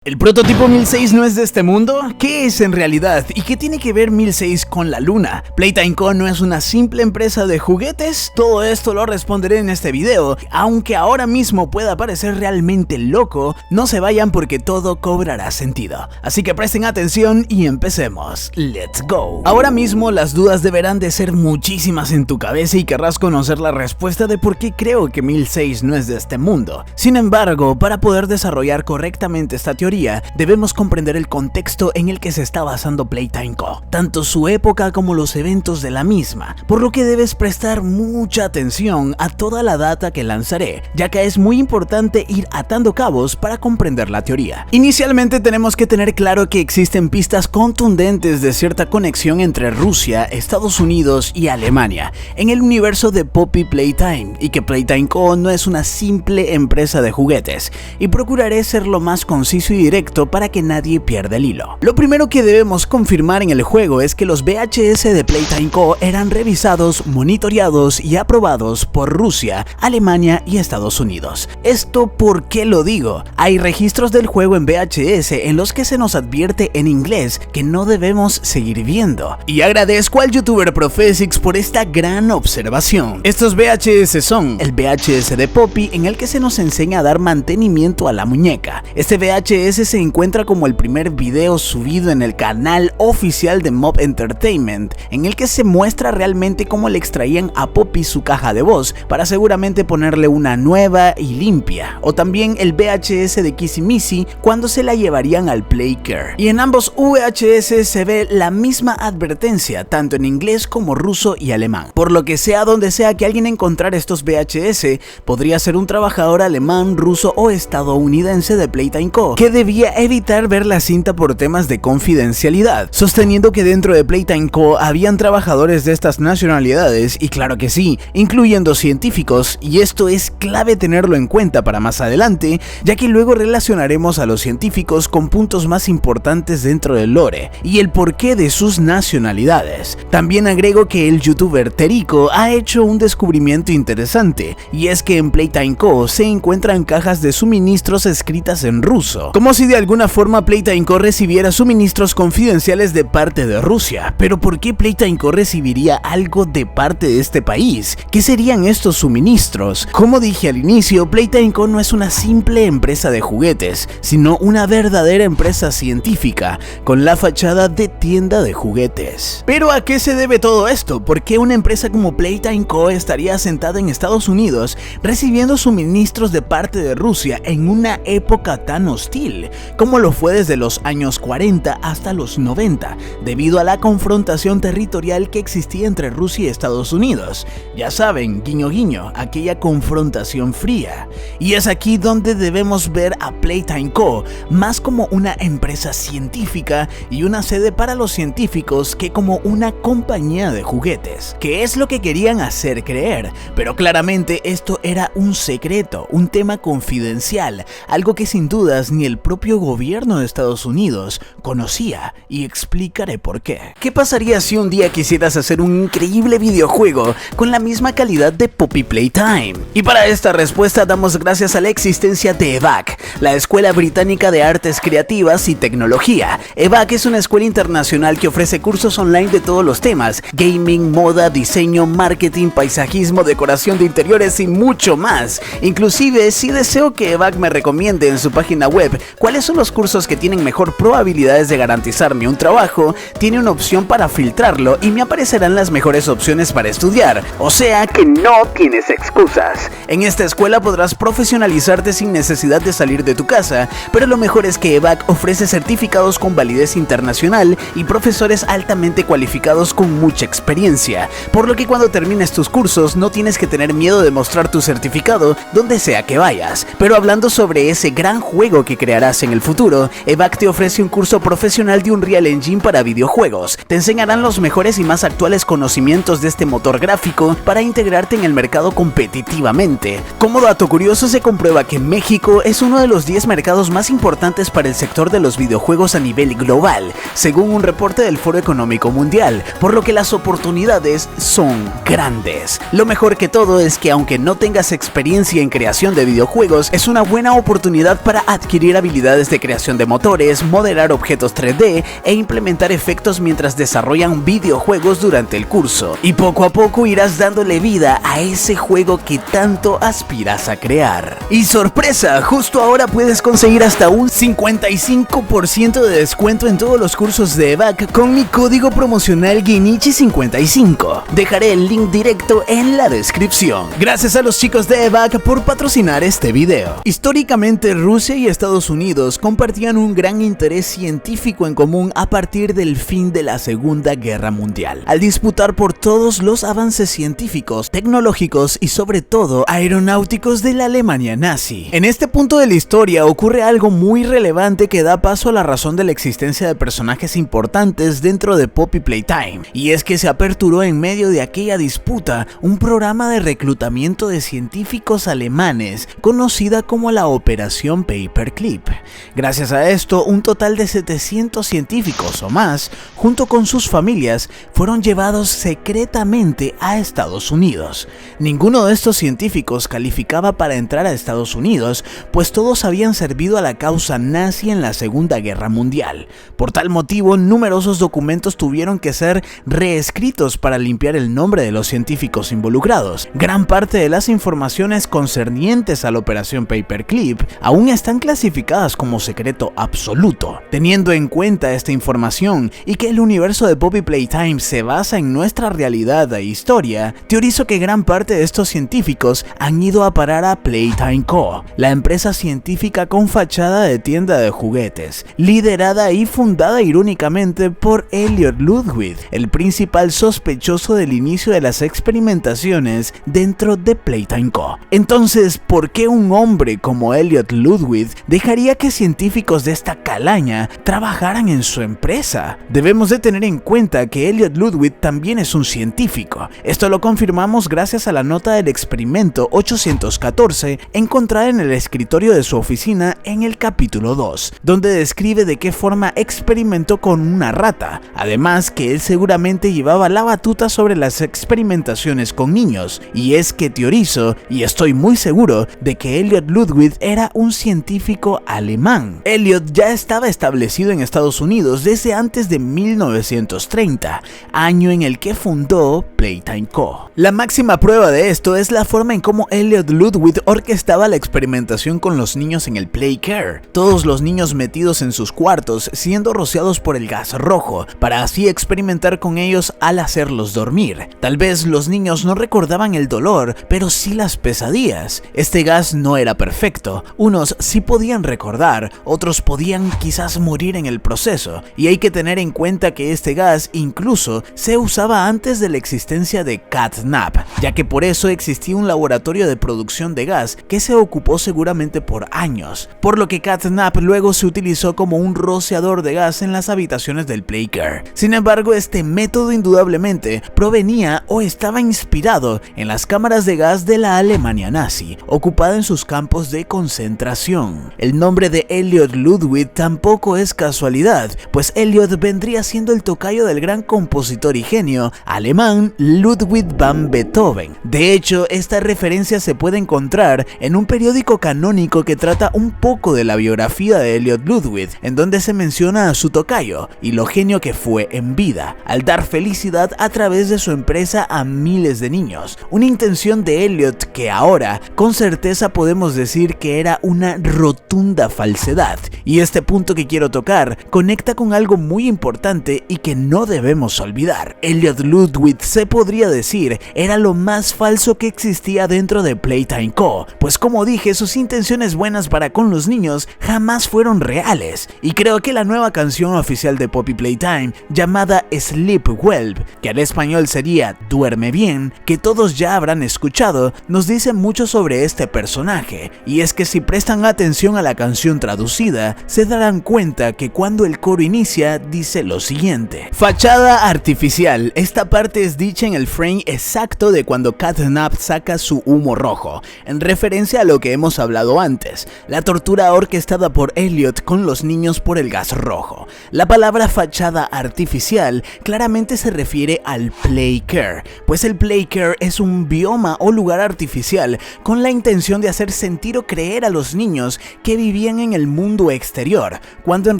¿El prototipo 1006 no es de este mundo? ¿Qué es en realidad? ¿Y qué tiene que ver 1006 con la luna? ¿Playtime Co. no es una simple empresa de juguetes? Todo esto lo responderé en este video. Aunque ahora mismo pueda parecer realmente loco, no se vayan porque todo cobrará sentido. Así que presten atención y empecemos. ¡Let's go! Ahora mismo las dudas deberán de ser muchísimas en tu cabeza y querrás conocer la respuesta de por qué creo que 1006 no es de este mundo. Sin embargo, para poder desarrollar correctamente esta teoría, debemos comprender el contexto en el que se está basando Playtime Co., tanto su época como los eventos de la misma, por lo que debes prestar mucha atención a toda la data que lanzaré, ya que es muy importante ir atando cabos para comprender la teoría. Inicialmente tenemos que tener claro que existen pistas contundentes de cierta conexión entre Rusia, Estados Unidos y Alemania en el universo de Poppy Playtime, y que Playtime Co. no es una simple empresa de juguetes, y procuraré ser lo más conciso y directo para que nadie pierda el hilo. Lo primero que debemos confirmar en el juego es que los VHS de Playtime Co. eran revisados, monitoreados y aprobados por Rusia, Alemania y Estados Unidos. ¿Esto por qué lo digo? Hay registros del juego en VHS en los que se nos advierte en inglés que no debemos seguir viendo, y agradezco al youtuber Profesix por esta gran observación. Estos VHS son el VHS de Poppy, en el que se nos enseña a dar mantenimiento a la muñeca. Este VHS se encuentra como el primer video subido en el canal oficial de Mob Entertainment, en el que se muestra realmente cómo le extraían a Poppy su caja de voz para seguramente ponerle una nueva y limpia, o también el VHS de Kissy Missy cuando se la llevarían al Playcare. Y en ambos VHS se ve la misma advertencia, tanto en inglés como ruso y alemán, por lo que sea donde sea que alguien encontrara estos VHS, podría ser un trabajador alemán, ruso o estadounidense de Playtime Co., que debía evitar ver la cinta por temas de confidencialidad, sosteniendo que dentro de Playtime Co. habían trabajadores de estas nacionalidades, y claro que sí, incluyendo científicos, y esto es clave tenerlo en cuenta para más adelante, ya que luego relacionaremos a los científicos con puntos más importantes dentro del lore, y el porqué de sus nacionalidades. También agrego que el youtuber Terico ha hecho un descubrimiento interesante, y es que en Playtime Co. se encuentran cajas de suministros escritas en ruso, como si de alguna forma Playtime Co. recibiera suministros confidenciales de parte de Rusia. Pero ¿por qué Playtime Co. recibiría algo de parte de este país? ¿Qué serían estos suministros? Como dije al inicio, Playtime Co. no es una simple empresa de juguetes, sino una verdadera empresa científica, con la fachada de tienda de juguetes. ¿Pero a qué se debe todo esto? ¿Por qué una empresa como Playtime Co. estaría asentada en Estados Unidos recibiendo suministros de parte de Rusia en una época tan hostil, como lo fue desde los años 40 hasta los 90, debido a la confrontación territorial que existía entre Rusia y Estados Unidos? Ya saben, guiño guiño, aquella confrontación fría. Y es aquí donde debemos ver a Playtime Co. más como una empresa científica y una sede para los científicos que como una compañía de juguetes, que es lo que querían hacer creer, pero claramente esto era un secreto, un tema confidencial, algo que sin dudas ni el propio gobierno de Estados Unidos conocía, y explicaré por qué. ¿Qué pasaría si un día quisieras hacer un increíble videojuego con la misma calidad de Poppy Playtime? Y para esta respuesta damos gracias a la existencia de EVAC, la Escuela Británica de Artes Creativas y Tecnología. EVAC es una escuela internacional que ofrece cursos online de todos los temas: gaming, moda, diseño, marketing, paisajismo, decoración de interiores y mucho más. Inclusive, si deseo que EVAC me recomiende en su página web cuáles son los cursos que tienen mejor probabilidades de garantizarme un trabajo, tiene una opción para filtrarlo y me aparecerán las mejores opciones para estudiar, o sea que no tienes excusas. En esta escuela podrás profesionalizarte sin necesidad de salir de tu casa, pero lo mejor es que EVAC ofrece certificados con validez internacional y profesores altamente cualificados con mucha experiencia, por lo que cuando termines tus cursos no tienes que tener miedo de mostrar tu certificado donde sea que vayas. Pero hablando sobre ese gran juego que crearás en el futuro, EVAC te ofrece un curso profesional de Unreal Engine para videojuegos. Te enseñarán los mejores y más actuales conocimientos de este motor gráfico para integrarte en el mercado competitivamente. Como dato curioso, se comprueba que México es uno de los 10 mercados más importantes para el sector de los videojuegos a nivel global, según un reporte del Foro Económico Mundial, por lo que las oportunidades son grandes. Lo mejor que todo es que aunque no tengas experiencia en creación de videojuegos, es una buena oportunidad para adquirir habilidades habilidades de creación de motores, modelar objetos 3D e implementar efectos mientras desarrollan videojuegos durante el curso. Y poco a poco irás dándole vida a ese juego que tanto aspiras a crear. Y sorpresa, justo ahora puedes conseguir hasta un 55% de descuento en todos los cursos de EVAC con mi código promocional Genichi55. Dejaré el link directo en la descripción. Gracias a los chicos de EVAC por patrocinar este video. Históricamente, Rusia y Estados Unidos compartían un gran interés científico en común a partir del fin de la Segunda Guerra Mundial, al disputar por todos los avances científicos, tecnológicos y sobre todo aeronáuticos de la Alemania nazi. En este punto de la historia ocurre algo muy relevante que da paso a la razón de la existencia de personajes importantes dentro de Poppy Playtime, y es que se aperturó en medio de aquella disputa un programa de reclutamiento de científicos alemanes conocida como la Operación Paperclip. Gracias a esto, un total de 700 científicos o más, junto con sus familias, fueron llevados secretamente a Estados Unidos. Ninguno de estos científicos calificaba para entrar a Estados Unidos, pues todos habían servido a la causa nazi en la Segunda Guerra Mundial. Por tal motivo, numerosos documentos tuvieron que ser reescritos para limpiar el nombre de los científicos involucrados. Gran parte de las informaciones concernientes a la Operación Paperclip aún están clasificadas como secreto absoluto. Teniendo en cuenta esta información y que el universo de Poppy Playtime se basa en nuestra realidad e historia, teorizo que gran parte de estos científicos han ido a parar a Playtime Co., la empresa científica con fachada de tienda de juguetes, liderada y fundada irónicamente por Elliot Ludwig, el principal sospechoso del inicio de las experimentaciones dentro de Playtime Co. Entonces, ¿por qué un hombre como Elliot Ludwig dejaría que científicos de esta calaña trabajaran en su empresa? Debemos de tener en cuenta que Elliot Ludwig también es un científico. Esto lo confirmamos gracias a la nota del experimento 814 encontrada en el escritorio de su oficina en el capítulo 2, donde describe de qué forma experimentó con una rata. Además que él seguramente llevaba la batuta sobre las experimentaciones con niños, y es que teorizo y estoy muy seguro de que Elliot Ludwig era un científico alemán. Elliot ya estaba establecido en Estados Unidos desde antes de 1930, año en el que fundó Playtime Co. La máxima prueba de esto es la forma en cómo Elliot Ludwig orquestaba la experimentación con los niños en el Playcare. Todos los niños metidos en sus cuartos siendo rociados por el gas rojo, para así experimentar con ellos al hacerlos dormir. Tal vez los niños no recordaban el dolor, pero sí las pesadillas. Este gas no era perfecto. Unos sí podían recordar, otros podían quizás morir en el proceso, y hay que tener en cuenta que este gas incluso se usaba antes de la existencia de Catnap, ya que por eso existía un laboratorio de producción de gas que se ocupó seguramente por años, por lo que Catnap luego se utilizó como un rociador de gas en las habitaciones del Playcare. Sin embargo, este método indudablemente provenía o estaba inspirado en las cámaras de gas de la Alemania nazi, ocupada en sus campos de concentración. El nombre de Elliot Ludwig tampoco es casualidad, pues Elliot vendría siendo el tocayo del gran compositor y genio alemán Ludwig van Beethoven. De hecho, esta referencia se puede encontrar en un periódico canónico que trata un poco de la biografía de Elliot Ludwig, en donde se menciona a su tocayo y lo genio que fue en vida, al dar felicidad a través de su empresa a miles de niños. Una intención de Elliot que ahora, con certeza podemos decir que era una rotunda falsedad. Y este punto que quiero tocar conecta con algo muy importante y que no debemos olvidar. Elliot Ludwig, se podría decir, era lo más falso que existía dentro de Playtime Co., pues como dije, sus intenciones buenas para con los niños jamás fueron reales, y creo que la nueva canción oficial de Poppy Playtime, llamada Sleep Well, que al español sería Duerme Bien, que todos ya habrán escuchado, nos dice mucho sobre este personaje, y es que si prestan atención a la canción traducida, se darán cuenta que cuando el coro inicia, dice lo siguiente: fachada artificial. Esta parte es dicha en el frame exacto de cuando Catnap saca su humo rojo, en referencia a lo que hemos hablado antes, la tortura orquestada por Elliot con los niños por el gas rojo. La palabra fachada artificial claramente se refiere al Playcare, pues el Playcare es un bioma o lugar artificial con la intención de hacer sentir o creer a los niños que vivían vivían en el mundo exterior, cuando en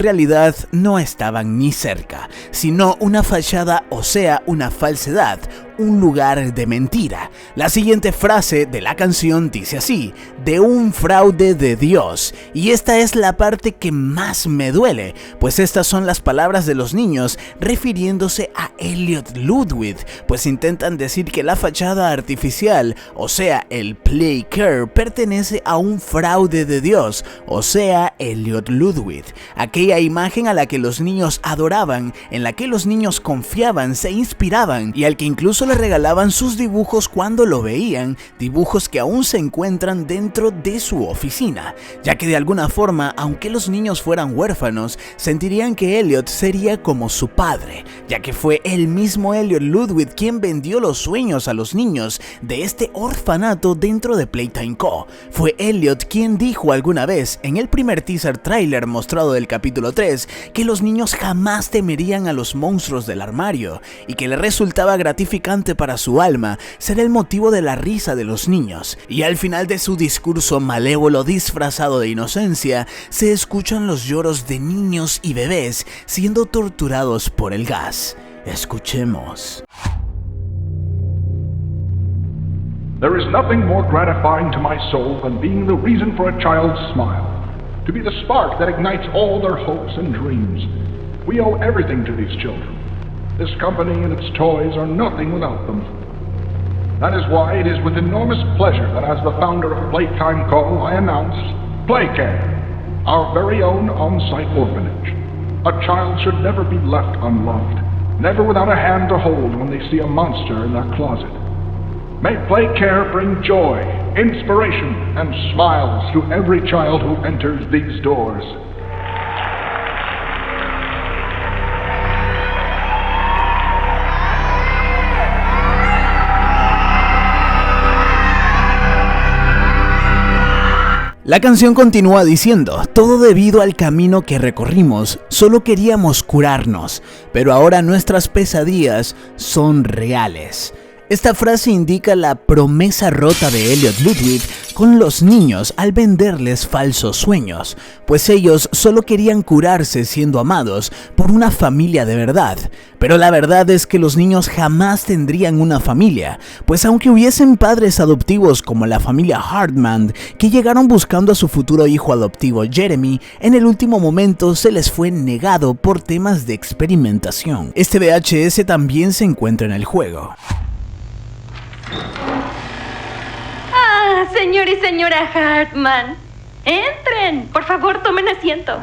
realidad no estaban ni cerca, sino una fachada, o sea, una falsedad, un lugar de mentira. La siguiente frase de la canción dice así: de un fraude de Dios. Y esta es la parte que más me duele, pues estas son las palabras de los niños refiriéndose a Elliot Ludwig, pues intentan decir que la fachada artificial, o sea, el Play Care, pertenece a un fraude de Dios, o sea, Elliot Ludwig, aquella imagen a la que los niños adoraban, en la que los niños confiaban, se inspiraban y al que incluso le regalaban sus dibujos cuando lo veían, dibujos que aún se encuentran dentro de su oficina, ya que de alguna forma, aunque los niños fueran huérfanos, sentirían que Elliot sería como su padre, ya que fue el mismo Elliot Ludwig quien vendió los sueños a los niños de este orfanato dentro de Playtime Co. Fue Elliot quien dijo alguna vez en el primer teaser trailer mostrado del capítulo 3 que los niños jamás temerían a los monstruos del armario y que le resultaba gratificante para su alma ser el motivo de la risa de los niños. Y al final de su discurso malévolo disfrazado de inocencia, se escuchan los lloros de niños y bebés siendo torturados por el gas. Escuchemos. There is nothing more gratifying to my soul than being the reason for a child's smile, to be the spark that ignites all their hopes and dreams. We owe everything to these children. This company and its toys are nothing without them. That is why it is with enormous pleasure that as the founder of Playtime Co. I announce Playcare, our very own on-site orphanage. A child should never be left unloved, never without a hand to hold when they see a monster in their closet. May Playcare bring joy, inspiration, and smiles to every child who enters these doors. La canción continúa diciendo: todo debido al camino que recorrimos, solo queríamos curarnos, pero ahora nuestras pesadillas son reales. Esta frase indica la promesa rota de Elliot Ludwig con los niños al venderles falsos sueños, pues ellos solo querían curarse siendo amados por una familia de verdad. Pero la verdad es que los niños jamás tendrían una familia, pues aunque hubiesen padres adoptivos como la familia Hartman, que llegaron buscando a su futuro hijo adoptivo Jeremy, en el último momento se les fue negado por temas de experimentación. Este VHS también se encuentra en el juego. Señor y señora Hartman, entren, por favor, tomen asiento.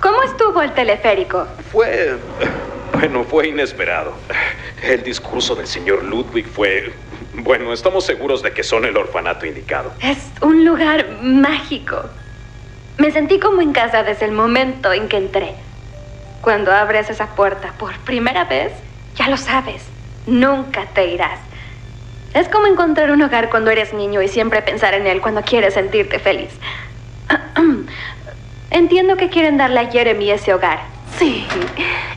¿Cómo estuvo el teleférico? Fue inesperado. El discurso del señor Ludwig fue... Bueno, estamos seguros de que son el orfanato indicado. Es un lugar mágico. Me sentí como en casa desde el momento en que entré. Cuando abres esa puerta por primera vez, ya lo sabes, nunca te irás. Es como encontrar un hogar cuando eres niño y siempre pensar en él cuando quieres sentirte feliz. Entiendo que quieren darle a Jeremy ese hogar. Sí,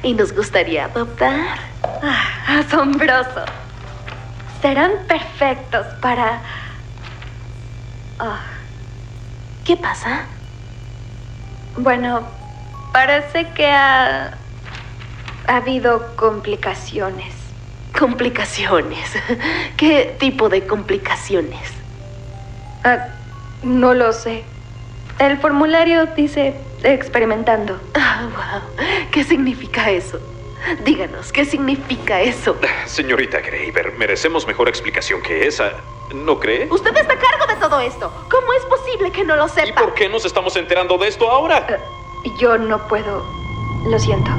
y nos gustaría adoptar. Asombroso. Serán perfectos para... ¿Qué pasa? Bueno, parece que ha habido complicaciones. ¿Complicaciones? ¿Qué tipo de complicaciones? No lo sé. El formulario dice experimentando. Wow. ¿Qué significa eso? Díganos, ¿qué significa eso? Señorita Graver, merecemos mejor explicación que esa, ¿no cree? Usted está a cargo de todo esto. ¿Cómo es posible que no lo sepa? ¿Y por qué nos estamos enterando de esto ahora? Yo no puedo. Lo siento.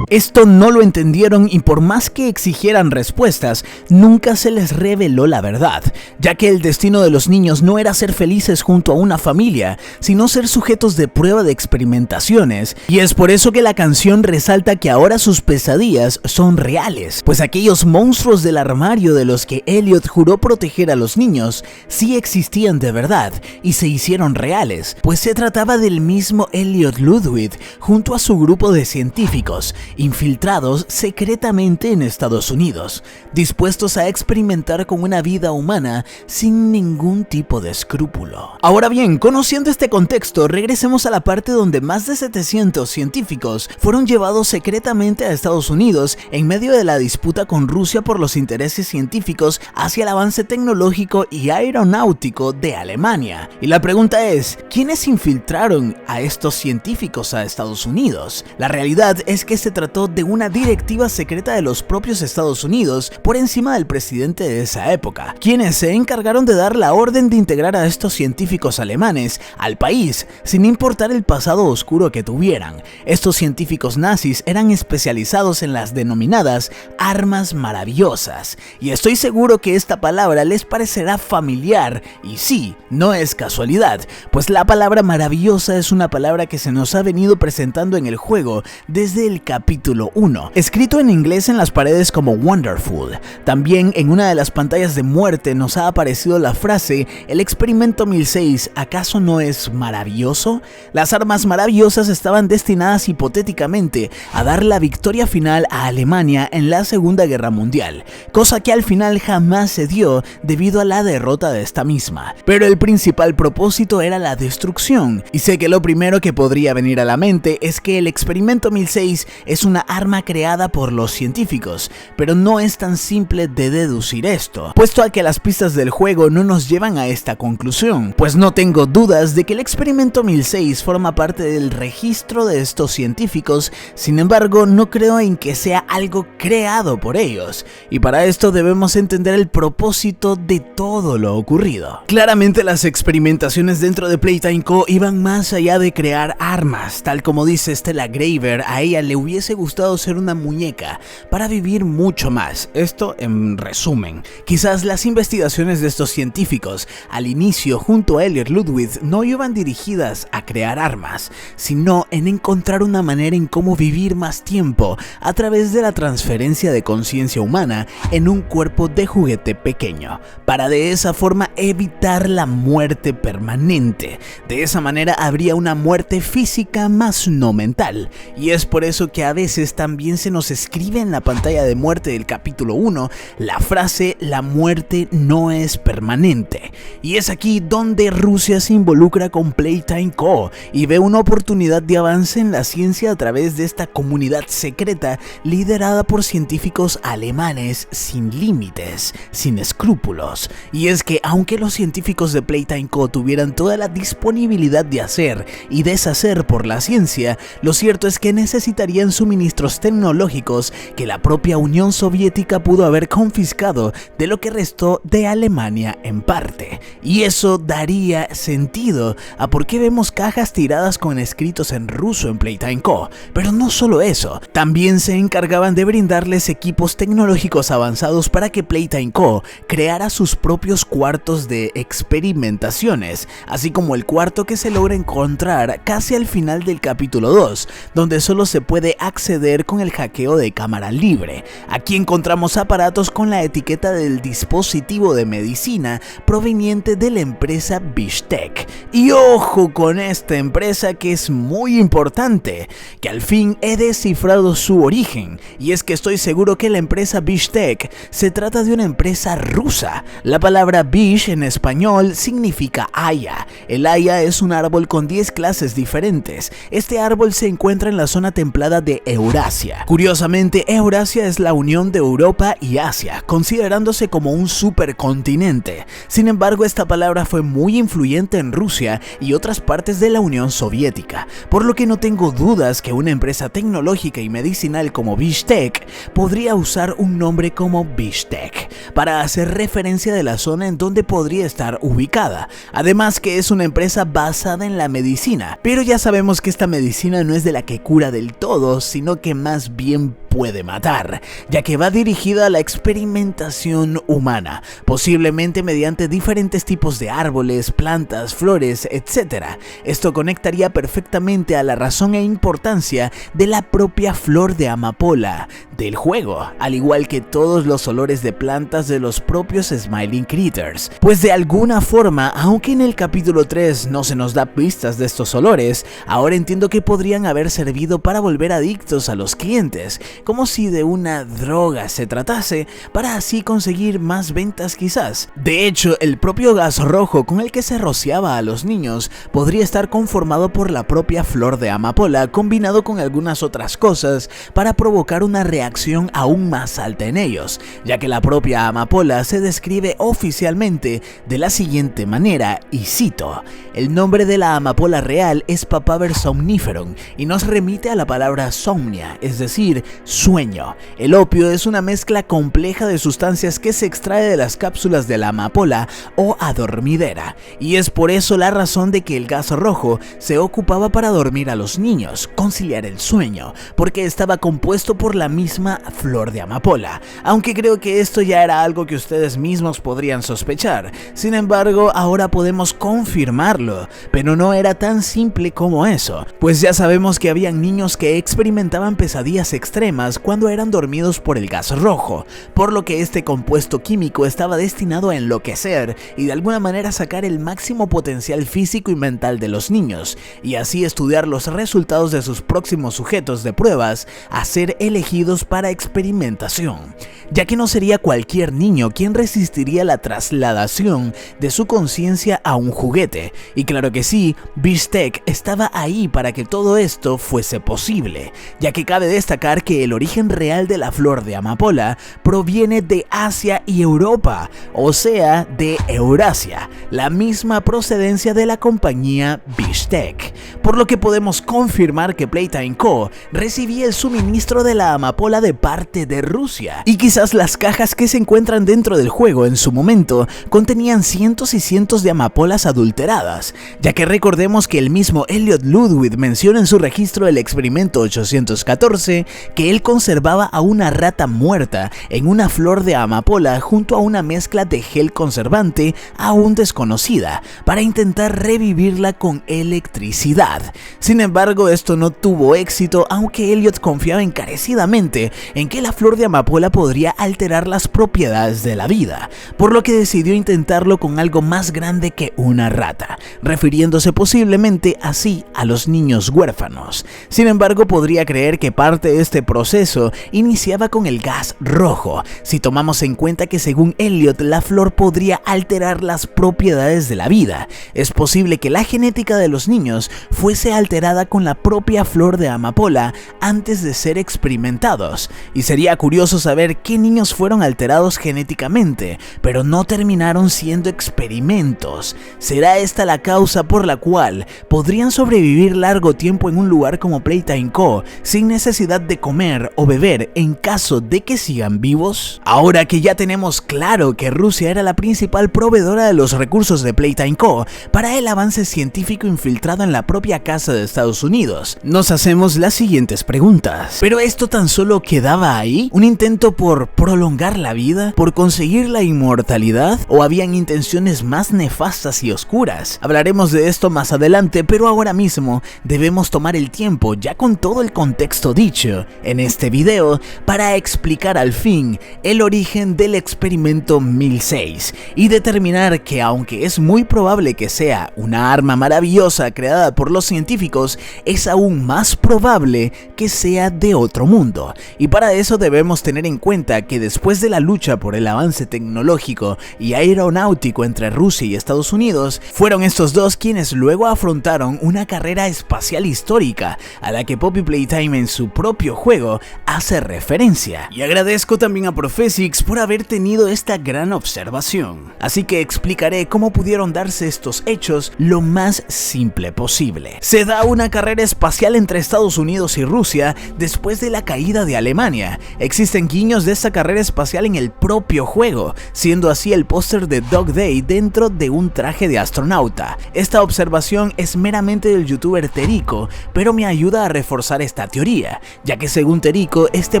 Esto no lo entendieron y por más que exigieran respuestas, nunca se les reveló la verdad, ya que el destino de los niños no era ser felices junto a una familia, sino ser sujetos de prueba de experimentaciones, y es por eso que la canción resalta que ahora sus pesadillas son reales, pues aquellos monstruos del armario de los que Elliot juró proteger a los niños sí existían de verdad y se hicieron reales, pues se trataba del mismo Elliot Ludwig junto a su grupo de científicos, infiltrados secretamente en Estados Unidos, dispuestos a experimentar con una vida humana sin ningún tipo de escrúpulo. Ahora bien, conociendo este contexto, regresemos a la parte donde más de 700 científicos fueron llevados secretamente a Estados Unidos en medio de la disputa con Rusia por los intereses científicos hacia el avance tecnológico y aeronáutico de Alemania. Y la pregunta es, ¿quiénes infiltraron a estos científicos a Estados Unidos? La realidad es que se trató de una directiva secreta de los propios Estados Unidos por encima del presidente de esa época, quienes se encargaron de dar la orden de integrar a estos científicos alemanes al país, sin importar el pasado oscuro que tuvieran. Estos científicos nazis eran especializados en las denominadas armas maravillosas, y estoy seguro que esta palabra les parecerá familiar, y sí, no es casualidad, pues la palabra maravillosa es una palabra que se nos ha venido presentando en el juego desde el capítulo 1, escrito en inglés en las paredes como Wonderful. También en una de las pantallas de muerte nos ha aparecido la frase "El experimento 1006, ¿acaso no es maravilloso?". Las armas maravillosas estaban destinadas hipotéticamente a dar la victoria final a Alemania en la Segunda Guerra Mundial, cosa que al final jamás se dio debido a la derrota de esta misma. Pero el principal propósito era la destrucción, y sé que lo primero que podría venir a la mente es que el experimento 1006 es una arma creada por los científicos, pero no es tan simple de deducir esto, puesto a que las pistas del juego no nos llevan a esta conclusión, pues no tengo dudas de que el experimento 1006 forma parte del registro de estos científicos. Sin embargo, no creo en que sea algo creado por ellos, y para esto debemos entender el propósito de todo lo ocurrido. Claramente las experimentaciones dentro de Playtime Co. iban más allá de crear armas. Tal como dice Stella Graver, a ella le hubiese gustado ser una muñeca para vivir mucho más. Esto en resumen. Quizás las investigaciones de estos científicos al inicio junto a Elliot Ludwig no iban dirigidas a crear armas, sino en encontrar una manera en cómo vivir más tiempo a través de la transferencia de conciencia humana en un cuerpo de juguete pequeño, para de esa forma evitar la muerte permanente. De esa manera habría una muerte física más no mental, y es por eso que a veces también se nos escribe en la pantalla de muerte del capítulo 1 la frase "la muerte no es permanente", y es aquí donde Rusia se involucra con Playtime Co. y ve una oportunidad de avance en la ciencia a través de esta comunidad secreta liderada por científicos alemanes sin límites, sin escrúpulos. Y es que aunque los científicos de Playtime Co. tuvieran toda la disponibilidad de hacer y deshacer por la ciencia, lo cierto es que necesitarían suministros tecnológicos que la propia Unión Soviética pudo haber confiscado de lo que restó de Alemania en parte. Y eso daría sentido a por qué vemos cajas tiradas con escritos en ruso en Playtime Co. Pero no solo eso, también se encargaban de brindarles equipos tecnológicos avanzados para que Playtime Co. creara sus propios cuartos de experimentaciones, así como el cuarto que se logra encontrar casi al final del capítulo 2, donde solo se puede acceder con el hackeo de cámara libre. Aquí encontramos aparatos con la etiqueta del dispositivo de medicina proveniente de la empresa Bistec. Y ojo con esta empresa, que es muy importante, que al fin he descifrado su origen, y es que estoy seguro que la empresa Bistec se trata de una empresa rusa. La palabra Bish en español significa haya. El haya es un árbol con 10 clases diferentes. Este árbol se encuentra en la zona templada de Eurasia. Curiosamente, Eurasia es la unión de Europa y Asia, considerándose como un supercontinente. Sin embargo, esta palabra fue muy influyente en Rusia y otras partes de la Unión Soviética, por lo que no tengo dudas que una empresa tecnológica y medicinal como Bistec podría usar un nombre como Bistec para hacer referencia de la zona en donde podría estar ubicada. Además que es una empresa basada en la medicina, pero ya sabemos que esta medicina no es de la que cura del todo, sino que más bien puede matar, ya que va dirigida a la experimentación humana, posiblemente mediante diferentes tipos de árboles, plantas, flores, etc. Esto conectaría perfectamente a la razón e importancia de la propia flor de amapola del juego, al igual que todos los olores de plantas de los propios Smiling Critters. Pues de alguna forma, aunque en el capítulo 3 no se nos da pistas de estos olores, ahora entiendo que podrían haber servido para volver adictos a los clientes, como si de una droga se tratase, para así conseguir más ventas quizás. De hecho, el propio gas rojo con el que se rociaba a los niños podría estar conformado por la propia flor de amapola combinado con algunas otras cosas para provocar una reacción aún más alta en ellos, ya que la propia amapola se describe oficialmente de la siguiente manera, y cito: el nombre de la amapola real es Papaver somniferum y nos remite a la palabra somnia, es decir, sueño. El opio es una mezcla compleja de sustancias que se extrae de las cápsulas de la amapola o adormidera, y es por eso la razón de que el gas rojo se ocupaba para dormir a los niños, conciliar el sueño, porque estaba compuesto por la misma flor de amapola, aunque creo que esto ya era algo que ustedes mismos podrían sospechar. Sin embargo, ahora podemos confirmarlo, pero no era tan simple como eso, pues ya sabemos que habían niños que experimentaban pesadillas extremas cuando eran dormidos por el gas rojo, por lo que este compuesto químico estaba destinado a enloquecer y de alguna manera sacar el máximo potencial físico y mental de los niños, y así estudiar los resultados de sus próximos sujetos de pruebas a ser elegidos para experimentación, ya que no sería cualquier niño quien resistiría la trasladación de su conciencia a un juguete, y claro que sí, Bistec estaba ahí para que todo esto fuese posible, ya que cabe destacar que el origen real de la flor de amapola proviene de Asia y Europa, o sea, de Eurasia, la misma procedencia de la compañía Bistec, por lo que podemos confirmar que Playtime Co. recibía el suministro de la amapola de parte de Rusia, y quizás las cajas que se encuentran dentro del juego en su momento contenían cientos y cientos de amapolas adulteradas, ya que recordemos que el mismo Elliot Ludwig menciona en su registro del experimento 814 que él conservaba a una rata muerta en una flor de amapola junto a una mezcla de gel conservante aún desconocida para intentar revivirla con electricidad. Sin embargo, esto no tuvo éxito, aunque Elliot confiaba encarecidamente en que la flor de amapola podría alterar las propiedades de la vida, por lo que decidió intentarlo con algo más grande que una rata, refiriéndose posiblemente así a los niños huérfanos. Sin embargo, podría creer que parte de este proceso iniciaba con el gas rojo, si tomamos en cuenta que según Elliot la flor podría alterar las propiedades de la vida. Es posible que la genética de los niños fuese alterada con la propia flor de amapola antes de ser experimentados, y sería curioso saber qué niños fueron alterados genéticamente, pero no terminaron siendo experimentos. ¿Será esta la causa por la cual podrían sobrevivir largo tiempo en un lugar como Playtime Co. sin necesidad de comer o beber en caso de que sigan vivos? Ahora que ya tenemos claro que Rusia era la principal proveedora de los recursos de Playtime Co. para el avance científico infiltrado en la propia casa de Estados Unidos, nos hacemos las siguientes preguntas. ¿Pero esto tan solo quedaba ahí? ¿Un intento por prolongar la vida? ¿Por conseguir la inmortalidad? ¿O habían intenciones más nefastas y oscuras? Hablaremos de esto más adelante, pero ahora mismo debemos tomar el tiempo, ya con todo el contexto dicho en este video, para explicar al fin el origen del experimento 1006 y determinar que, aunque es muy probable que sea una arma maravillosa creada por los científicos, es aún más probable que sea de otro mundo. Y para eso debemos tener en cuenta que después de la lucha por el avance tecnológico y aeronáutico entre Rusia y Estados Unidos, fueron estos dos quienes luego afrontaron una carrera espacial histórica a la que Poppy Playtime en su propio juego hace referencia. Y agradezco también a Profesix por haber tenido esta gran observación. Así que explicaré cómo pudieron darse estos hechos lo más simple posible. Se da una carrera espacial entre Estados Unidos y Rusia después de la caída de Alemania. Existen guiños de esta carrera espacial en el propio juego, siendo así el póster de Dog Day dentro de un traje de astronauta. Esta observación es meramente del youtuber Terico, pero me ayuda a reforzar esta teoría, ya que según punterico, este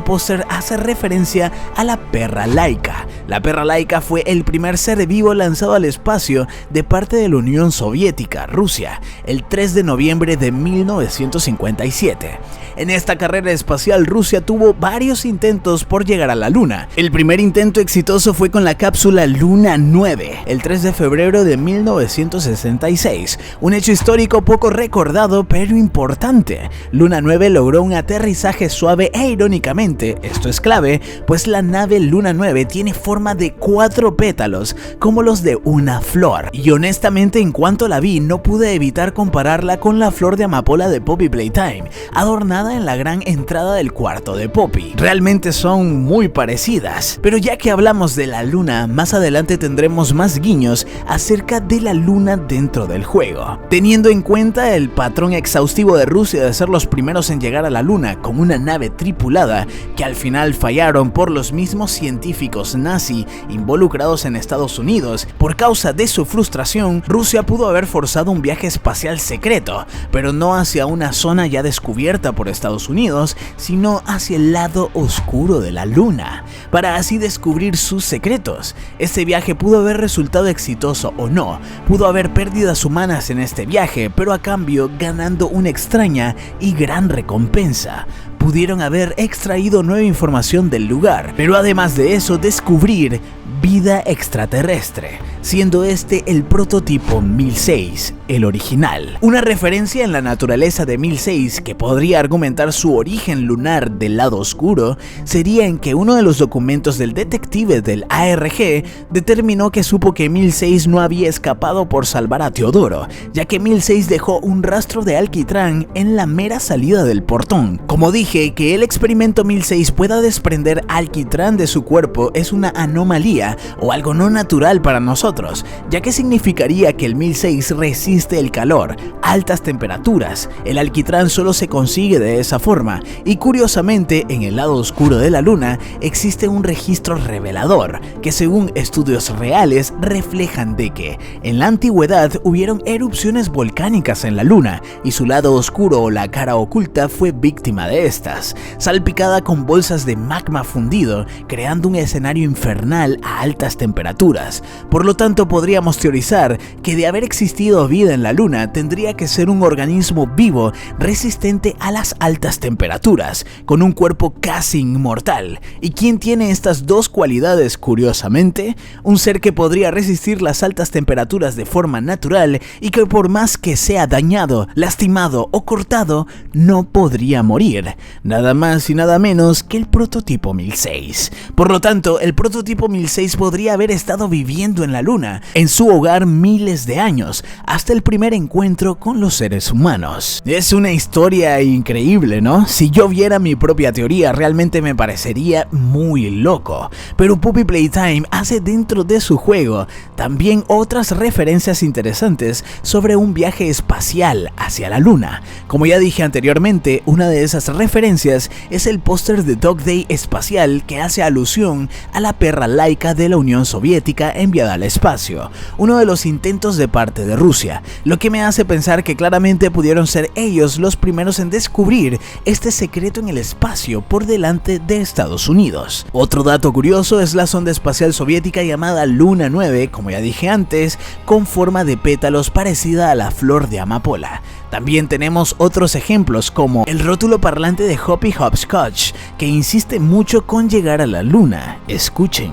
póster hace referencia a la perra Laika. La perra Laika fue el primer ser vivo lanzado al espacio de parte de la Unión Soviética, Rusia, el 3 de noviembre de 1957. En esta carrera espacial, Rusia tuvo varios intentos por llegar a la Luna. El primer intento exitoso fue con la cápsula Luna 9, el 3 de febrero de 1966, un hecho histórico poco recordado pero importante. Luna 9 logró un aterrizaje suave e irónicamente, esto es clave, pues la nave Luna 9 tiene forma de 4 pétalos, como los de una flor. Y honestamente, en cuanto la vi, no pude evitar compararla con la flor de amapola de Poppy Playtime, adornada en la gran entrada del cuarto de Poppy. Realmente son muy parecidas, pero ya que hablamos de la Luna, más adelante tendremos más guiños acerca de la Luna dentro del juego. Teniendo en cuenta el patrón exhaustivo de Rusia de ser los primeros en llegar a la Luna con una nave tripulada, que al final fallaron por los mismos científicos nazi involucrados en Estados Unidos, por causa de su frustración, Rusia pudo haber forzado un viaje espacial secreto, pero no hacia una zona ya descubierta por Estados Unidos, sino hacia el lado oscuro de la Luna, para así descubrir sus secretos. Este viaje pudo haber resultado exitoso o no, pudo haber pérdidas humanas en este viaje, pero a cambio ganando una extraña y gran recompensa. Pudieron haber extraído nueva información del lugar, pero además de eso descubrir vida extraterrestre, siendo este el prototipo 1006, el original. Una referencia en la naturaleza de 1006 que podría argumentar su origen lunar del lado oscuro sería en que uno de los documentos del detective del ARG determinó que supo que 1006 no había escapado por salvar a Teodoro, ya que 1006 dejó un rastro de alquitrán en la mera salida del portón. Como dije, que el experimento 1006 pueda desprender alquitrán de su cuerpo es una anomalía o algo no natural para nosotros, ya que significaría que el 1006 resiste el calor, altas temperaturas. El alquitrán solo se consigue de esa forma, y curiosamente en el lado oscuro de la Luna existe un registro revelador, que según estudios reales reflejan de que en la antigüedad hubieron erupciones volcánicas en la Luna, y su lado oscuro o la cara oculta fue víctima de estas, salpicada con bolsas de magma fundido, creando un escenario infernal a altas temperaturas. Por lo tanto, podríamos teorizar que de haber existido vida en la Luna, tendría que ser un organismo vivo resistente a las altas temperaturas, con un cuerpo casi inmortal. ¿Y quién tiene estas dos cualidades curiosamente? Un ser que podría resistir las altas temperaturas de forma natural y que por más que sea dañado, lastimado o cortado, no podría morir. Nada más y nada menos que el prototipo 1006. Por lo tanto, el prototipo 1006 podría haber estado viviendo en la Luna, en su hogar miles de años, hasta el primer encuentro con los seres humanos. Es una historia increíble, ¿no? Si yo viera mi propia teoría, realmente me parecería muy loco. Pero Poppy Playtime hace dentro de su juego también otras referencias interesantes sobre un viaje espacial hacia la Luna. Como ya dije anteriormente, una de esas referencias es el póster de Dog Day espacial que hace alusión a la perra Laika de la Unión Soviética enviada al espacio, uno de los intentos de parte de Rusia, lo que me hace pensar que claramente pudieron ser ellos los primeros en descubrir este secreto en el espacio por delante de Estados Unidos. Otro dato curioso es la sonda espacial soviética llamada Luna 9, como ya dije antes, con forma de pétalos parecida a la flor de amapola. También tenemos otros ejemplos como el rótulo parlante de Hoppy Hopscotch, que insiste mucho con llegar a la Luna. Escuchen.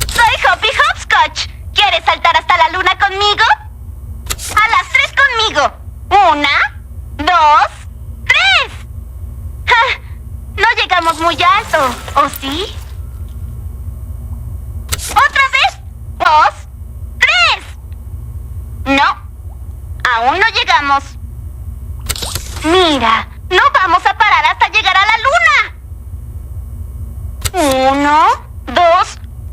¡Soy Hoppy Hopscotch! ¿Quieres saltar hasta la Luna conmigo? ¡A las 3 conmigo! 1, 2, 3. ¡Ja! No llegamos muy alto, ¿o sí? ¡Otra vez! 2, 3. No, aún no llegamos. Mira, no vamos a parar hasta llegar a la Luna. 1, 2...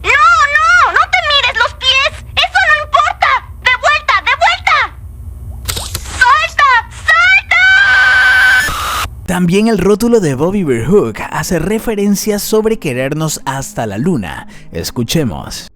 ¡No! ¡No te mires los pies! ¡Eso no importa! ¡De vuelta! ¡De vuelta! ¡Salta! ¡Salta! También el rótulo de Bobby Bear Hook hace referencias sobre querernos hasta la Luna. Escuchemos.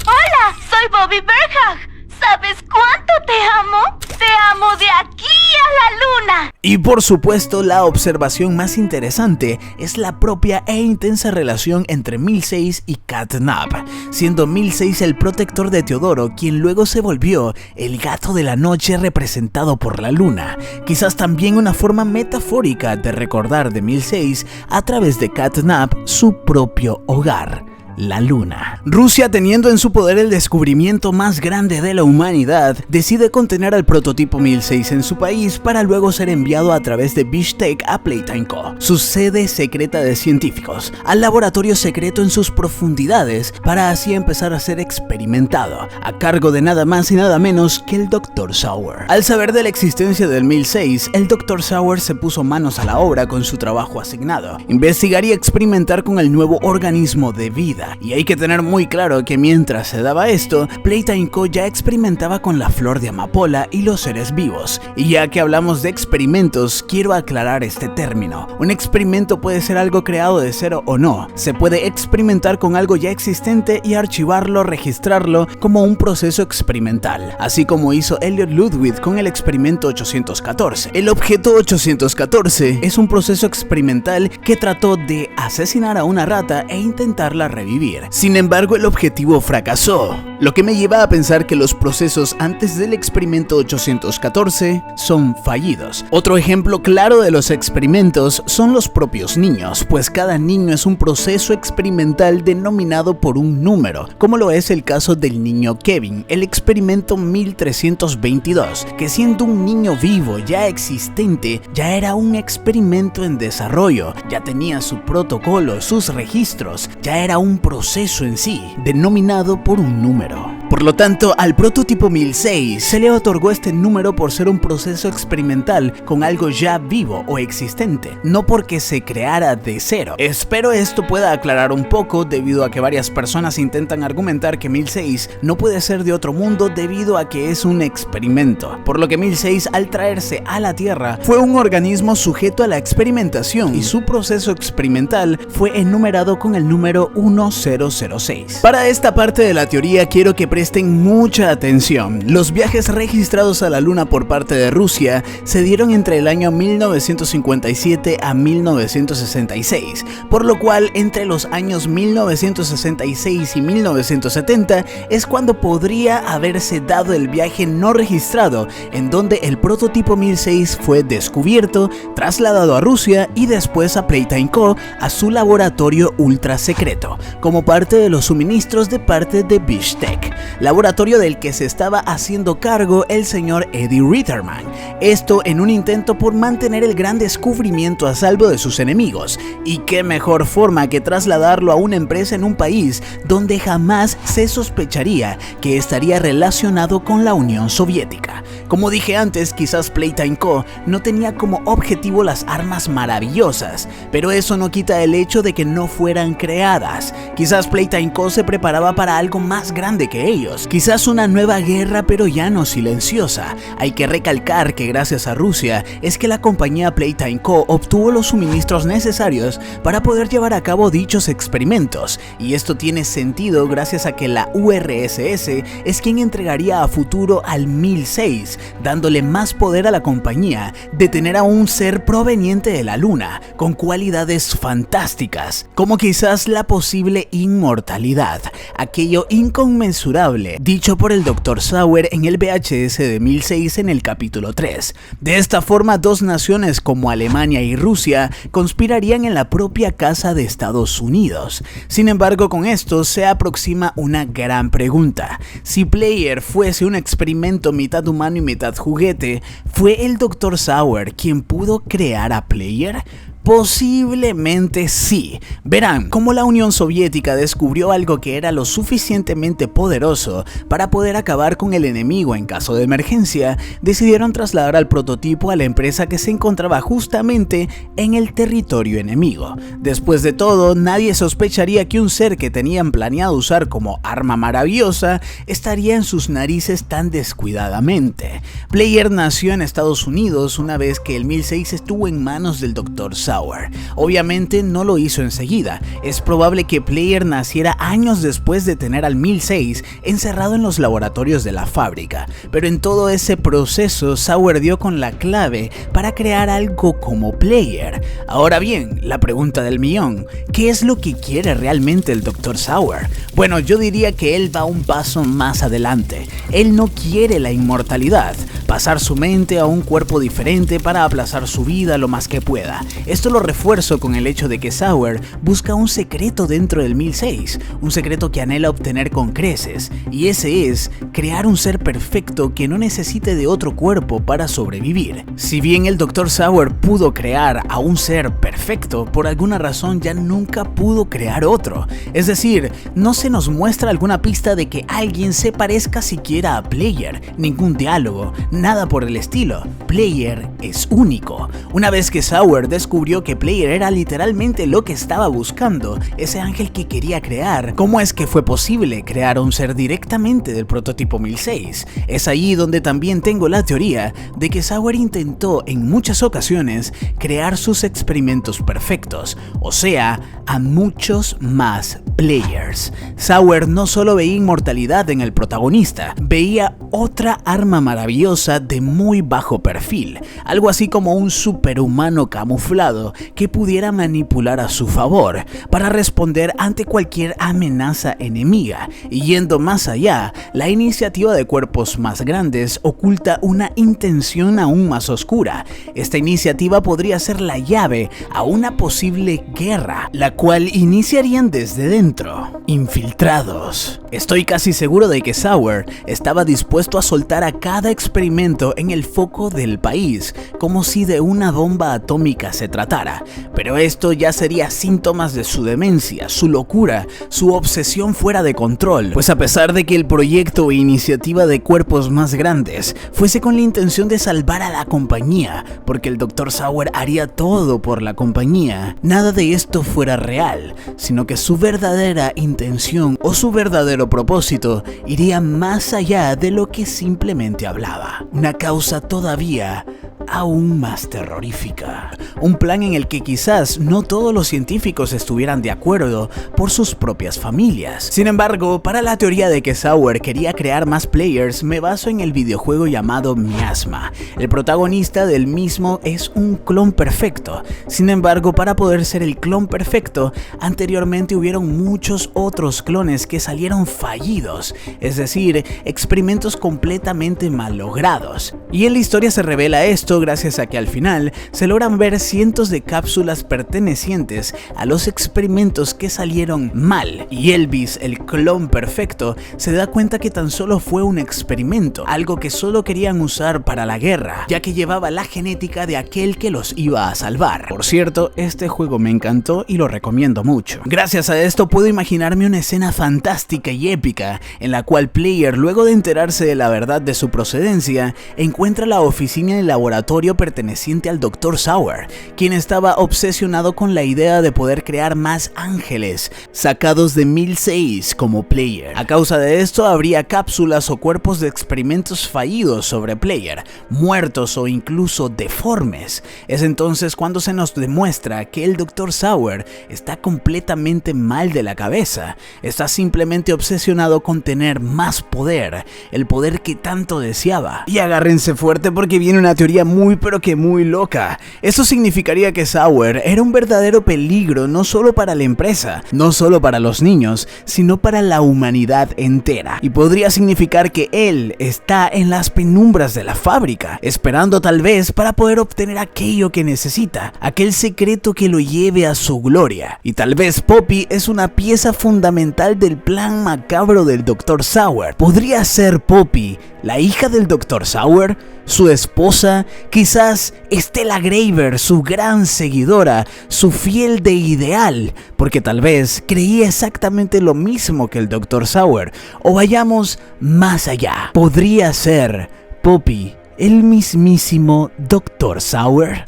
¡Hola! Soy Bobby Bear Hook. ¿Sabes cuánto te amo? ¡Te amo de aquí la luna! Y por supuesto, la observación más interesante es la propia e intensa relación entre 1006 y Catnap, siendo 1006 el protector de Teodoro, quien luego se volvió el gato de la noche representado por la luna, quizás también una forma metafórica de recordar de 1006 a través de Catnap su propio hogar, la luna. Rusia, teniendo en su poder el descubrimiento más grande de la humanidad, decide contener al prototipo 1006 en su país para luego ser enviado a través de Bishtek a Playtime Co., su sede secreta de científicos, al laboratorio secreto en sus profundidades, para así empezar a ser experimentado, a cargo de nada más y nada menos que el Dr. Sauer. Al saber de la existencia del 1006, el Dr. Sauer se puso manos a la obra con su trabajo asignado: investigar y experimentar con el nuevo organismo de vida. Y hay que tener muy claro que mientras se daba esto, Playtime Co. ya experimentaba con la flor de amapola y los seres vivos. Y ya que hablamos de experimentos, quiero aclarar este término. Un experimento puede ser algo creado de cero o no. Se puede experimentar con algo ya existente y archivarlo, registrarlo como un proceso experimental, así como hizo Elliot Ludwig con el experimento 814. El objeto 814 es un proceso experimental que trató de asesinar a una rata e intentarla revivir. Sin embargo, el objetivo fracasó, lo que me lleva a pensar que los procesos antes del experimento 814 son fallidos. Otro ejemplo claro de los experimentos son los propios niños, pues cada niño es un proceso experimental denominado por un número, como lo es el caso del niño Kevin, el experimento 1322, que siendo un niño vivo ya existente, ya era un experimento en desarrollo, ya tenía su protocolo, sus registros, ya era un proceso en sí, denominado por un número. Por lo tanto, al prototipo 1006 se le otorgó este número por ser un proceso experimental con algo ya vivo o existente, no porque se creara de cero. Espero esto pueda aclarar un poco, debido a que varias personas intentan argumentar que 1006 no puede ser de otro mundo debido a que es un experimento, por lo que 1006, al traerse a la Tierra, fue un organismo sujeto a la experimentación y su proceso experimental fue enumerado con el número 1006. Para esta parte de la teoría quiero que presten mucha atención. Los viajes registrados a la luna por parte de Rusia se dieron entre el año 1957 a 1966, por lo cual entre los años 1966 y 1970 es cuando podría haberse dado el viaje no registrado, en donde el prototipo 1006 fue descubierto, trasladado a Rusia y después a Playtime Co., a su laboratorio ultra secreto, como parte de los suministros de parte de Bishtek, laboratorio del que se estaba haciendo cargo el señor Eddie Ritterman. Esto en un intento por mantener el gran descubrimiento a salvo de sus enemigos. Y qué mejor forma que trasladarlo a una empresa en un país donde jamás se sospecharía que estaría relacionado con la Unión Soviética. Como dije antes, quizás Playtime Co. no tenía como objetivo las armas maravillosas, pero eso no quita el hecho de que no fueran creadas. Quizás Playtime Co. se preparaba para algo más grande que ellos, quizás una nueva guerra, pero ya no silenciosa. Hay que recalcar que gracias a Rusia es que la compañía Playtime Co. obtuvo los suministros necesarios para poder llevar a cabo dichos experimentos, y esto tiene sentido gracias a que la URSS es quien entregaría a futuro al 1006, dándole más poder a la compañía de tener a un ser proveniente de la luna, con cualidades fantásticas, como quizás la posible inmortalidad, aquello inconmensurable dicho por el Dr. Sauer en el VHS de 1006 en el capítulo 3. De esta forma, dos naciones como Alemania y Rusia conspirarían en la propia casa de Estados Unidos. Sin embargo, con esto se aproxima una gran pregunta. Si Player fuese un experimento mitad humano y mitad juguete, ¿fue el Dr. Sauer quien pudo crear a Player? Posiblemente sí. Verán, como la Unión Soviética descubrió algo que era lo suficientemente poderoso para poder acabar con el enemigo en caso de emergencia, decidieron trasladar al prototipo a la empresa que se encontraba justamente en el territorio enemigo. Después de todo, nadie sospecharía que un ser que tenían planeado usar como arma maravillosa estaría en sus narices tan descuidadamente. Player nació en Estados Unidos una vez que el 1006 estuvo en manos del Dr. Sauer. Sauer. Obviamente no lo hizo enseguida, es probable que Player naciera años después de tener al 1006 encerrado en los laboratorios de la fábrica, pero en todo ese proceso Sauer dio con la clave para crear algo como Player. Ahora bien, la pregunta del millón, ¿qué es lo que quiere realmente el Dr. Sauer? Bueno, yo diría que él va un paso más adelante. Él no quiere la inmortalidad, pasar su mente a un cuerpo diferente para aplazar su vida lo más que pueda. Esto lo refuerzo con el hecho de que Sauer busca un secreto dentro del 1006, un secreto que anhela obtener con creces, y ese es crear un ser perfecto que no necesite de otro cuerpo para sobrevivir. Si bien el Dr. Sauer pudo crear a un ser perfecto, por alguna razón ya nunca pudo crear otro. Es decir, no se nos muestra alguna pista de que alguien se parezca siquiera a Player, ningún diálogo, nada por el estilo. Player es único. Una vez que Sauer descubrió que Player era literalmente lo que estaba buscando, ese ángel que quería crear, ¿cómo es que fue posible crear un ser directamente del prototipo 1006? Es ahí donde también tengo la teoría de que Sauer intentó en muchas ocasiones crear sus experimentos perfectos, o sea, a muchos más Players. Sauer no solo veía inmortalidad en el protagonista, veía otra arma maravillosa de muy bajo perfil, algo así como un superhumano camuflado que pudiera manipular a su favor para responder ante cualquier amenaza enemiga. Y yendo más allá, la iniciativa de cuerpos más grandes oculta una intención aún más oscura. Esta iniciativa podría ser la llave a una posible guerra, la cual iniciarían desde dentro. Infiltrados. Estoy casi seguro de que Sauer estaba dispuesto a soltar a cada experimento en el foco del país, como si de una bomba atómica se tratara, pero esto ya sería síntomas de su demencia, su locura, su obsesión fuera de control, pues a pesar de que el proyecto e iniciativa de cuerpos más grandes fuese con la intención de salvar a la compañía, porque el Dr. Sauer haría todo por la compañía, nada de esto fuera real, sino que su verdadera intención o su verdadero propósito iría más allá de lo que simplemente hablaba. Una causa todavía aún más terrorífica. Un plan en el que quizás no todos los científicos estuvieran de acuerdo por sus propias familias. Sin embargo, para la teoría de que Sauer quería crear más Players, me baso en el videojuego llamado Miasma. El protagonista del mismo es un clon perfecto. Sin embargo, para poder ser el clon perfecto, anteriormente hubieron muchos otros clones que salieron fallidos, es decir, experimentos completamente mal logrados. Y en la historia se revela esto gracias a que al final se logran ver cientos de cápsulas pertenecientes a los experimentos que salieron mal, y Elvis, el clon perfecto, se da cuenta que tan solo fue un experimento, algo que solo querían usar para la guerra, ya que llevaba la genética de aquel que los iba a salvar. Por cierto, este juego me encantó y lo recomiendo mucho. Gracias a esto puedo imaginarme una escena fantástica y épica en la cual Player, luego de enterarse de la verdad de su procedencia, encuentra la oficina del laboratorio perteneciente al Dr. Sauer, quien estaba obsesionado con la idea de poder crear más ángeles sacados de 1006 como Player. A causa de esto habría cápsulas o cuerpos de experimentos fallidos sobre Player, muertos o incluso deformes. Es entonces cuando se nos demuestra que el Dr. Sauer está completamente mal de la cabeza, está simplemente obsesionado con tener más poder, el poder que tanto deseaba. Y agárrense fuerte porque viene una teoría muy pero que muy loca. Esto significaría que Sauer era un verdadero peligro no solo para la empresa, no solo para los niños, sino para la humanidad entera. Y podría significar que él está en las penumbras de la fábrica, esperando tal vez para poder obtener aquello que necesita, aquel secreto que lo lleve a su gloria. Y tal vez Poppy es una pieza fundamental del plan macabro del Dr. Sauer. ¿Podría ser Poppy la hija del Dr. Sauer? ¿Su esposa? Quizás Stella Graver, su gran seguidora, su fiel de ideal, porque tal vez creía exactamente lo mismo que el Dr. Sauer. O vayamos más allá, ¿podría ser Poppy el mismísimo Dr. Sauer?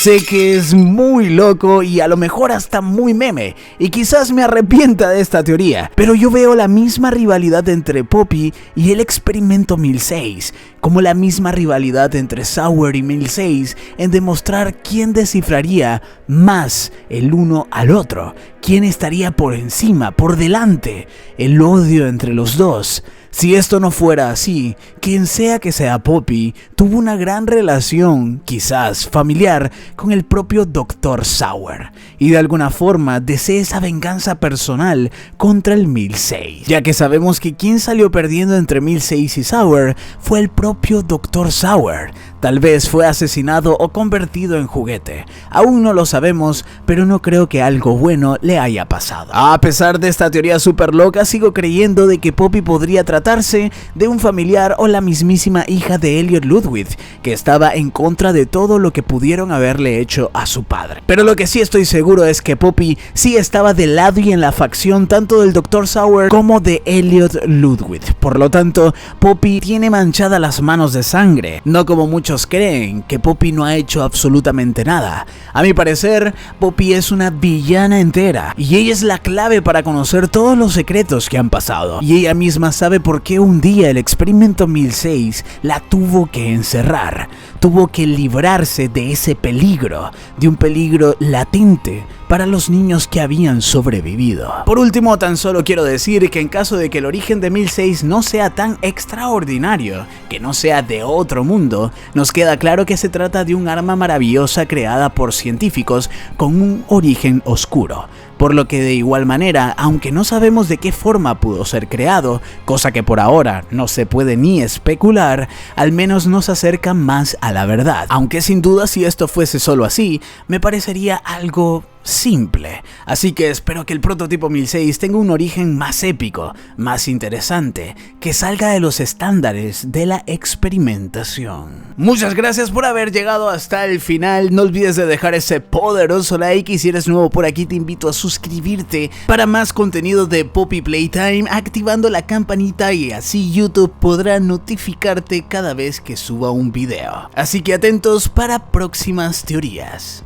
Sé que es muy loco y a lo mejor hasta muy meme, y quizás me arrepienta de esta teoría, pero yo veo la misma rivalidad entre Poppy y el experimento 1006, como la misma rivalidad entre Sauer y 1006 en demostrar quién descifraría más el uno al otro, quién estaría por encima, por delante, el odio entre los dos. Si esto no fuera así, quien sea que sea Poppy, tuvo una gran relación, quizás familiar, con el propio Dr. Sauer, y de alguna forma desea esa venganza personal contra el 1006, ya que sabemos que quien salió perdiendo entre 1006 y Sauer fue el propio Dr. Sauer. Tal vez fue asesinado o convertido en juguete. Aún no lo sabemos, pero no creo que algo bueno le haya pasado. A pesar de esta teoría súper loca, sigo creyendo de que Poppy podría tratarse de un familiar o la mismísima hija de Elliot Ludwig, que estaba en contra de todo lo que pudieron haberle hecho a su padre. Pero lo que sí estoy seguro es que Poppy sí estaba del lado y en la facción tanto del Dr. Sauer como de Elliot Ludwig. Por lo tanto, Poppy tiene manchadas las manos de sangre, no como muchos creen que Poppy no ha hecho absolutamente nada. A mi parecer, Poppy es una villana entera y ella es la clave para conocer todos los secretos que han pasado. Y ella misma sabe por qué un día el experimento 1006 la tuvo que encerrar. Tuvo que librarse de ese peligro, de un peligro latente para los niños que habían sobrevivido. Por último, tan solo quiero decir que en caso de que el origen de 1006 no sea tan extraordinario, que no sea de otro mundo, nos queda claro que se trata de un arma maravillosa creada por científicos con un origen oscuro. Por lo que de igual manera, aunque no sabemos de qué forma pudo ser creado, cosa que por ahora no se puede ni especular, al menos nos acerca más a la verdad. Aunque sin duda si esto fuese solo así, me parecería algo simple. Así que espero que el prototipo 1006 tenga un origen más épico, más interesante, que salga de los estándares de la experimentación. Muchas gracias por haber llegado hasta el final. No olvides de dejar ese poderoso like y si eres nuevo por aquí te invito a suscribirte para más contenido de Poppy Playtime activando la campanita y así YouTube podrá notificarte cada vez que suba un video. Así que atentos para próximas teorías.